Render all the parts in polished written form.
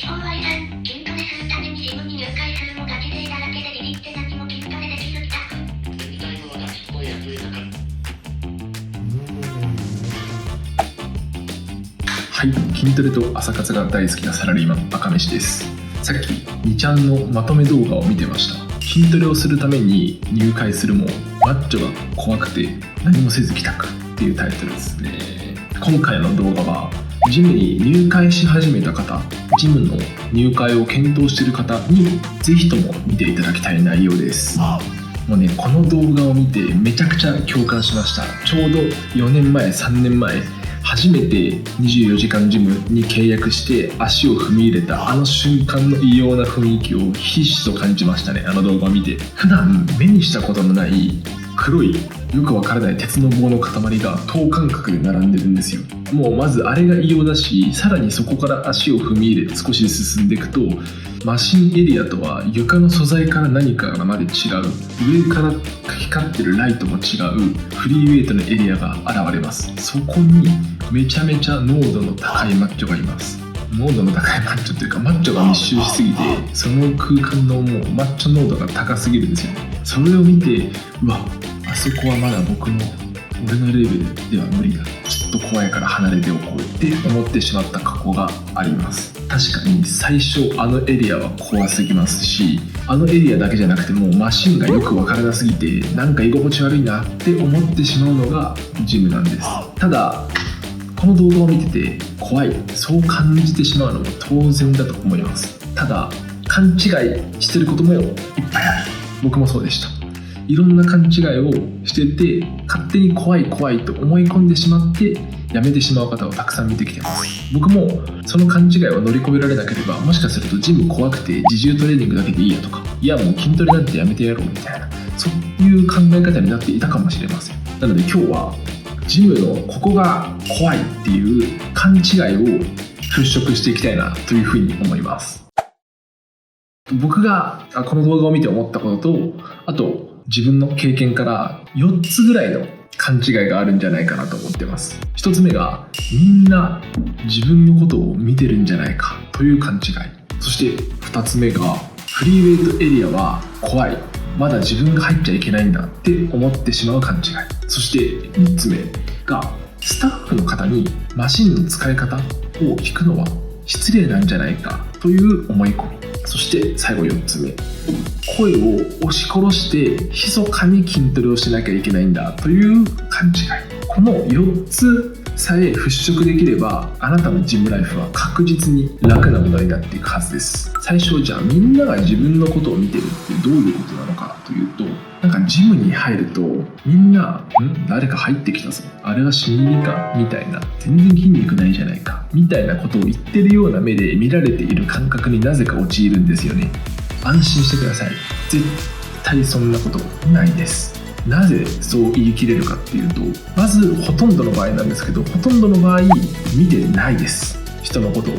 今日は以前、筋トレするためにジムに入会するもガチ勢だらけでビビって何も筋トレできず帰宅。やりたいのはガチっぽいやついたか。はい、筋トレと朝活が大好きなサラリーマン赤飯です。さっき2ちゃんのまとめ動画を見てました。筋トレをするために入会するもマッチョが怖くて何もせず帰宅っていうタイトルですね。今回の動画はジムに入会し始めた方、ジムの入会を検討している方にぜひとも見ていただきたい内容です。もうね、この動画を見てめちゃくちゃ共感しました。ちょうど4年前3年前初めて24時間ジムに契約して足を踏み入れたあの瞬間の異様な雰囲気をひしひしと感じましたね。あの動画を見て普段目にしたことのない黒いよくわからない鉄の棒の塊が等間隔で並んでるんですよ。もうまずあれが異様だし、さらにそこから足を踏み入れて少し進んでいくとマシンエリアとは床の素材から何かがまで違う、上から光ってるライトも違うフリーウェイトのエリアが現れます。そこにめちゃめちゃ濃度の高いマッチョがいます。濃度の高いマッチョというかマッチョが密集しすぎてその空間のもうマッチョ濃度が高すぎるんですよね。それを見てうわ、あそこはまだ俺のレベルでは無理だ、ちょっと怖いから離れておこうって思ってしまった過去があります。確かに最初あのエリアは怖すぎますし、あのエリアだけじゃなくてもうマシンがよくわからなすぎてなんか居心地悪いなって思ってしまうのがジムなんです。ただこの動画を見てて怖い、そう感じてしまうのも当然だと思います。ただ勘違いしてることもいっぱいある。僕もそうでした。いろんな勘違いをしてて勝手に怖い怖いと思い込んでしまってやめてしまう方をたくさん見てきてます。僕もその勘違いを乗り越えられなければもしかするとジム怖くて自重トレーニングだけでいいやとか、いやもう筋トレなんてやめてやろうみたいな、そういう考え方になっていたかもしれません。なので今日はジムのここが怖いっていう勘違いを払拭していきたいなというふうに思います。僕がこの動画を見て思ったことと、あと自分の経験から4つぐらいの勘違いがあるんじゃないかなと思ってます。1つ目がみんな自分のことを見てるんじゃないかという勘違い。そして2つ目がフリーウェイトエリアは怖い、まだ自分が入っちゃいけないんだって思ってしまう勘違い。そして3つ目がスタッフの方にマシンの使い方を聞くのは失礼なんじゃないかという思い込み。そして最後4つ目、声を押し殺して密かに筋トレをしなきゃいけないんだという勘違い。この4つさえ払拭できればあなたのジムライフは確実に楽なものになっていくはずです。最初じゃあみんなが自分のことを見てるってどういうことなのかというと、なんかジムに入るとみんな誰か入ってきたぞ、あれは死にかみたいな、全然筋肉ないじゃないかみたいなことを言ってるような目で見られている感覚になぜか陥るんですよね。安心してください、絶対そんなことないです。なぜそう言い切れるかっていうと、まずほとんどの場合なんですけど、ほとんどの場合見てないです、人のことを。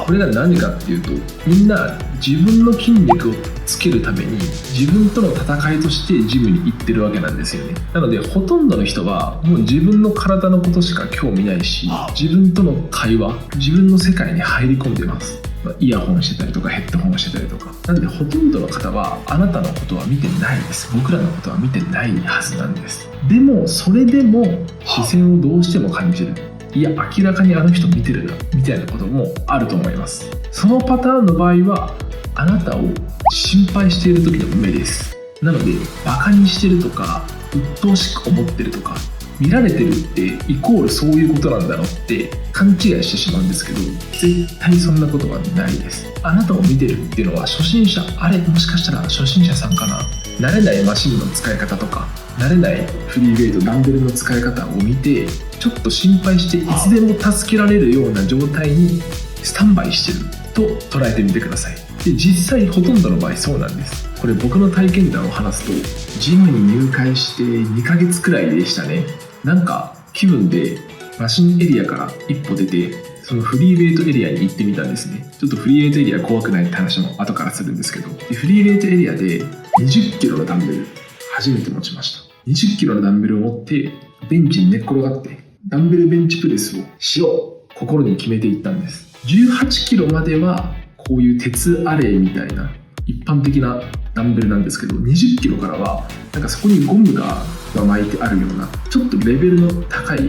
これが何かっていうと、みんな自分の筋肉をつけるために自分との戦いとしてジムに行ってるわけなんですよね。なのでほとんどの人はもう自分の体のことしか興味ないし、自分との会話、自分の世界に入り込んでます。イヤホンしてたりとかヘッドホンしてたりとか。なのでほとんどの方はあなたのことは見てないです。僕らのことは見てないはずなんです。でもそれでも視線をどうしても感じる、いや明らかにあの人見てるなみたいなこともあると思います。そのパターンの場合はあなたを心配している時の目です。なのでバカにしてるとか鬱陶しく思ってるとか、見られてるってイコールそういうことなんだろうって勘違いしてしまうんですけど、絶対そんなことはないです。あなたを見てるっていうのは初心者、あれもしかしたら初心者さんかな、慣れないマシンの使い方とか慣れないフリーウェイトダンベルの使い方を見てちょっと心配していつでも助けられるような状態にスタンバイしてると捉えてみてください。で実際ほとんどの場合そうなんです。これ僕の体験談を話すと、ジムに入会して2ヶ月くらいでしたね。なんか気分でマシンエリアから一歩出てそのフリーウェイトエリアに行ってみたんですね。ちょっとフリーウェイトエリア怖くないって話も後からするんですけど、でフリーウェイトエリアで20キロのダンベル初めて持ちました。20キロのダンベルを持ってベンチに寝っ転がってダンベルベンチプレスをしよう心に決めていったんです。18キロまではこういう鉄アレイみたいな一般的なダンベルなんですけど、20キロからはなんかそこにゴムが巻いてあるようなちょっとレベルの高い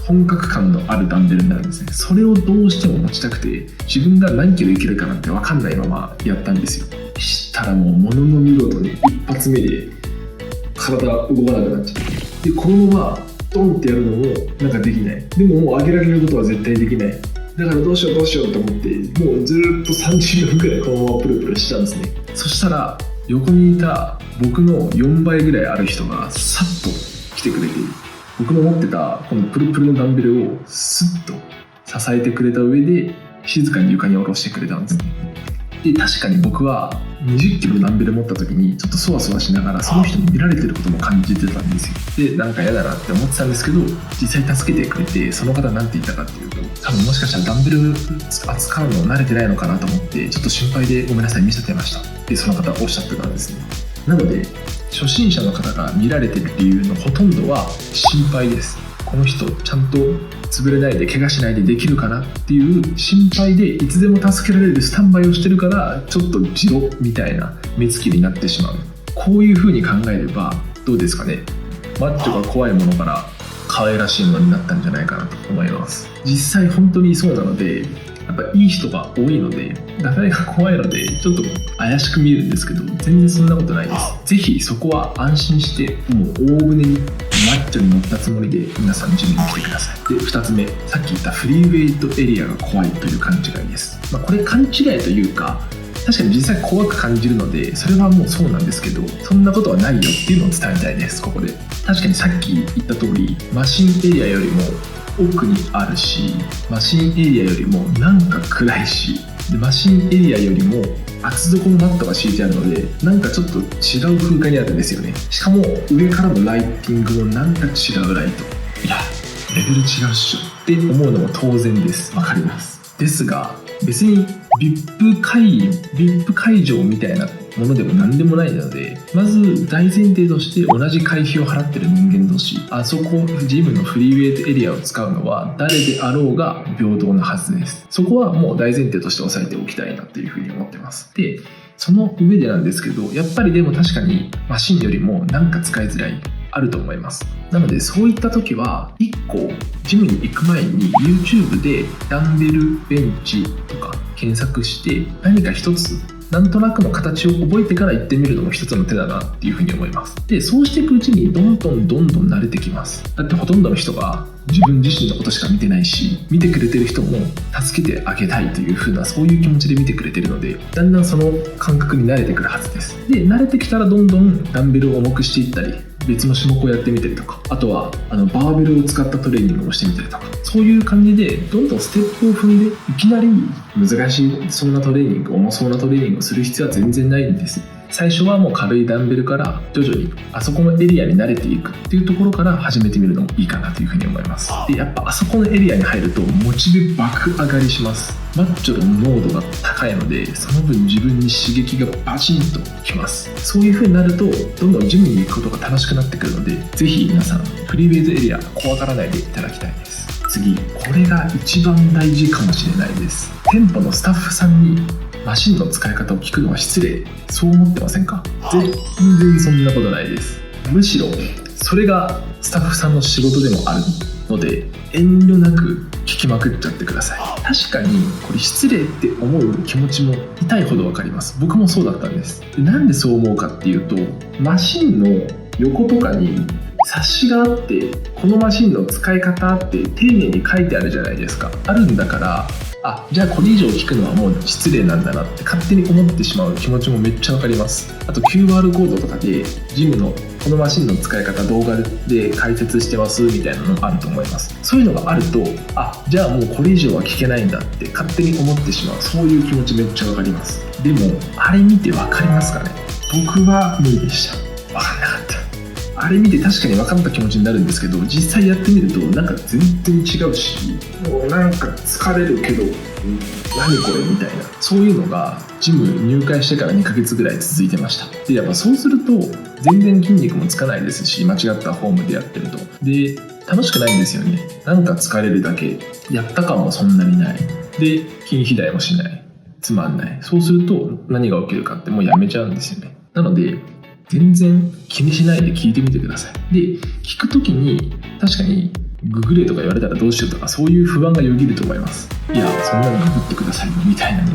本格感のあるダンベルになるんですね。それをどうしても持ちたくて、自分が何キロいけるかなんて分かんないままやったんですよ。したらもうものの見事に一発目で体動かなくなっちゃって、でこのままドンってやるのもなんかできない。でももう上げられることは絶対できない。だからどうしようと思って、もうずっと30分くらいこのままプルプルしてたんですね。そしたら横にいた僕の4倍ぐらいある人がさっと来てくれて、僕の持ってたこのプルプルのダンベルをスッと支えてくれた上で静かに床に下ろしてくれたんですね。で確かに僕は20キロのダンベル持った時にちょっとそわそわしながらその人に見られてることも感じてたんですよ。でなんか嫌だなって思ってたんですけど、実際助けてくれて、その方なんて言ったかっていうと、多分もしかしたらダンベル扱うの慣れてないのかなと思って、ちょっと心配でごめんなさい見せてましたってその方おっしゃってたんですね。なので初心者の方が見られてる理由のほとんどは心配です。この人ちゃんと潰れないで怪我しないでできるかなっていう心配で、いつでも助けられるスタンバイをしてるからちょっとジロみたいな目つきになってしまう。こういう風に考えればどうですかね。マッチョが怖いものから可愛らしいものになったんじゃないかなと思います。実際本当にそうなので、やっぱいい人が多いので、ガタイが怖いのでちょっと怪しく見えるんですけど、全然そんなことないです。ぜひそこは安心して、もう大船にマッチョに乗ったつもりで皆さんジムに来てください。で2つ目、さっき言ったフリーウェイトエリアが怖いという勘違いです。これ勘違いというか、確かに実際怖く感じるのでそれはもうそうなんですけど、そんなことはないよっていうのを伝えたいです。ここで確かにさっき言った通り、マシンエリアよりも奥にあるし、マシンエリアよりもなんか暗いし、でマシンエリアよりも厚底のマットが敷いてあるので、なんかちょっと違う空間にあるんですよね。しかも上からのライティングもなんか違うライト、いやレベル違うっしょって思うのも当然です。わかります。ですが別に VIP 会場みたいなものでも何でもないので、まず大前提として同じ会費を払ってる人間同士、あそこジムのフリーウェイトエリアを使うのは誰であろうが平等なはずです。そこはもう大前提として押さえておきたいなというふうに思ってます。でその上でなんですけど、やっぱりでも確かにマシンよりもなんか使いづらいあると思います。なのでそういった時は1個ジムに行く前に YouTube でダンベルベンチとか検索して何か一つなんとなくの形を覚えてから行ってみるのも一つの手だなっていうふうに思います。でそうしていくうちにどんどん慣れてきます。だってほとんどの人が自分自身のことしか見てないし、見てくれてる人も助けてあげたいというふうなそういう気持ちで見てくれてるので、だんだんその感覚に慣れてくるはずです。で慣れてきたらどんどんダンベルを重くしていったり、別の種目をやってみたりとか、あとはバーベルを使ったトレーニングをしてみたりとか、そういう感じでどんどんステップを踏んで、いきなり難しそうなトレーニング、重そうなトレーニングをする必要は全然ないんです。最初はもう軽いダンベルから徐々にあそこのエリアに慣れていくっていうところから始めてみるのもいいかなというふうに思います。でやっぱあそこのエリアに入るとモチベ爆上がりします。マッチョの濃度が高いので、その分自分に刺激がバチンときます。そういう風になるとどんどんジムに行くことが楽しくなってくるので、ぜひ皆さんフリーウェイトエリア怖がらないでいただきたいです。次、これが一番大事かもしれないです。店舗のスタッフさんにマシンの使い方を聞くのは失礼、そう思ってませんか？全然そんなことないです。むしろそれがスタッフさんの仕事でもあるので、遠慮なく聞きまくっちゃってください。確かにこれ失礼って思う気持ちも痛いほど分かります。僕もそうだったんです。でなんでそう思うかっていうと、マシンの横とかに冊子があって、このマシンの使い方って丁寧に書いてあるじゃないですか。あるんだから、じゃあこれ以上聞くのはもう失礼なんだなって勝手に思ってしまう気持ちもめっちゃわかります。あと QR コードとかでジムのこのマシンの使い方動画で解説してますみたいなのもあると思います。そういうのがあると、じゃあもうこれ以上は聞けないんだって勝手に思ってしまう、そういう気持ちめっちゃわかります。でもあれ見てわかりますかね？僕は無理でした。わかんなかった。あれ見て確かに分かった気持ちになるんですけど、実際やってみるとなんか全然違うし、もうなんか疲れるけど何これみたいな、そういうのがジム入会してから2ヶ月ぐらい続いてました。でやっぱそうすると全然筋肉もつかないですし、間違ったフォームでやってるとで楽しくないんですよね。なんか疲れるだけ、やった感もそんなにないで、筋肥大もしないつまんない。そうすると何が起きるかってもうやめちゃうんですよね。なので全然気にしないで聞いてみてください。で、聞くときに確かにググれとか言われたらどうしようとか、そういう不安がよぎると思います。いや、そんなのググってくださいみたいなね、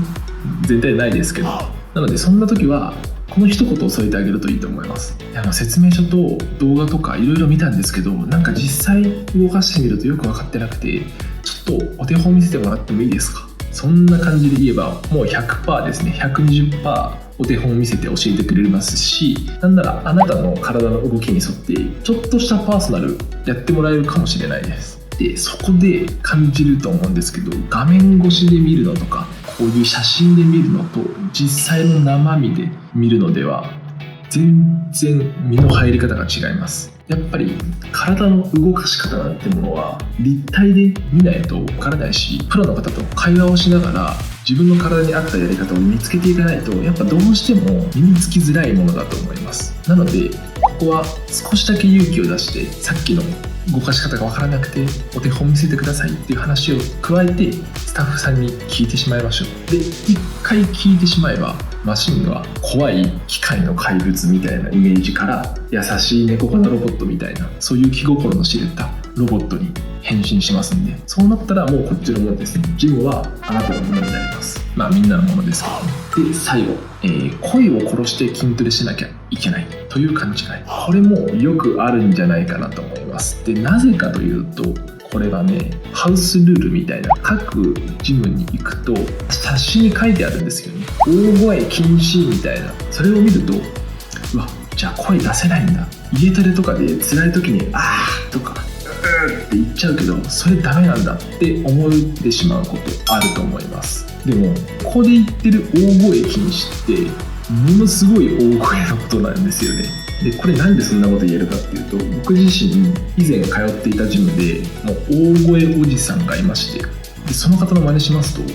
絶対ないですけど。なのでそんな時はこの一言を添えてあげるといいと思います。説明書と動画とかいろいろ見たんですけど、なんか実際動かしてみるとよく分かってなくて、ちょっとお手本見せてもらってもいいですか。そんな感じで言えばもう 100% ですね。 120% お手本を見せて教えてくれますし、なんならあなたの体の動きに沿ってちょっとしたパーソナルやってもらえるかもしれないです。で、そこで感じると思うんですけど、画面越しで見るのとかこういう写真で見るのと実際の生身で見るのでは全然身の入り方が違います。やっぱり体の動かし方なんてものは立体で見ないとわからないし、プロの方と会話をしながら自分の体に合ったやり方を見つけていかないと、やっぱどうしても身につきづらいものだと思います。なのでここは少しだけ勇気を出して、さっきの動かし方がわからなくてお手本見せてくださいっていう話を加えてスタッフさんに聞いてしまいましょう。で、一回聞いてしまえばマシンは怖い機械の怪物みたいなイメージから優しい猫型ロボットみたいな、そういう気心の知れたロボットに変身しますんで、そうなったらもうこっちのものですね。ジムはあなたのものになります。まあみんなのものですけどね。で、最後、声を殺して筋トレしなきゃいけないという勘違い、これもよくあるんじゃないかなと思います。で、なぜかというと、これはね、ハウスルールみたいな、各ジムに行くと冊子に書いてあるんですよね。大声禁止みたいな。それを見ると、うわ、じゃあ声出せないんだ。家トレとかで辛い時にあーとかって言っちゃうけど、それダメなんだって思ってしまうことあると思います。でもここで言ってる大声禁止ってものすごい大声のことなんですよね。で、これなんでそんなこと言えるかっていうと、僕自身以前通っていたジムでもう大声おじさんがいまして、でその方の真似しますと、も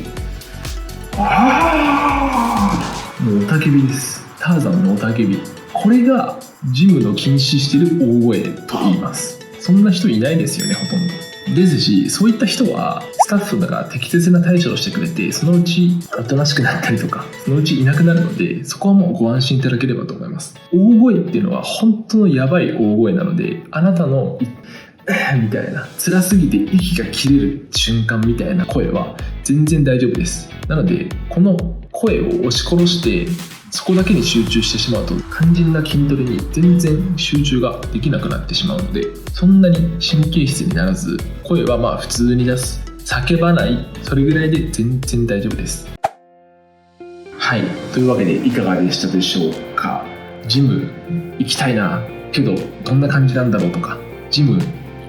う雄たけびです。ターザンの雄たけび。これがジムの禁止してる大声と言います。そんな人いないですよね、ほとんど。ですし、そういった人はスタッフが適切な対処をしてくれて、そのうちおとなしくなったりとか、そのうちいなくなるので、そこはもうご安心いただければと思います。大声っていうのは本当のやばい大声なので、あなたのみたいな辛すぎて息が切れる瞬間みたいな声は全然大丈夫です。なのでこの声を押し殺してそこだけに集中してしまうと、肝心な筋トレに全然集中ができなくなってしまうので、そんなに神経質にならず、声はまあ普通に出す、叫ばない、それぐらいで全然大丈夫です。はい、というわけでいかがでしたでしょうか。ジム行きたいなけどどんな感じなんだろうとか、ジム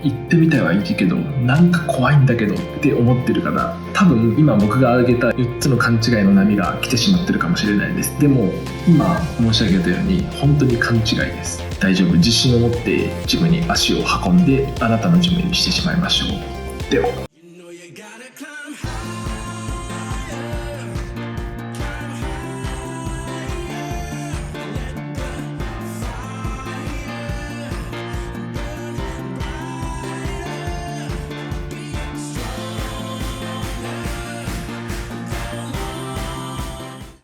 行ってみたいはいいけどなんか怖いんだけどって思ってる方、多分今僕が挙げた4つの勘違いの波が来てしまってるかもしれないです。でも今申し上げたように本当に勘違いです。大丈夫、自信を持ってジムに足を運んであなたのジムにしてしまいましょう。では。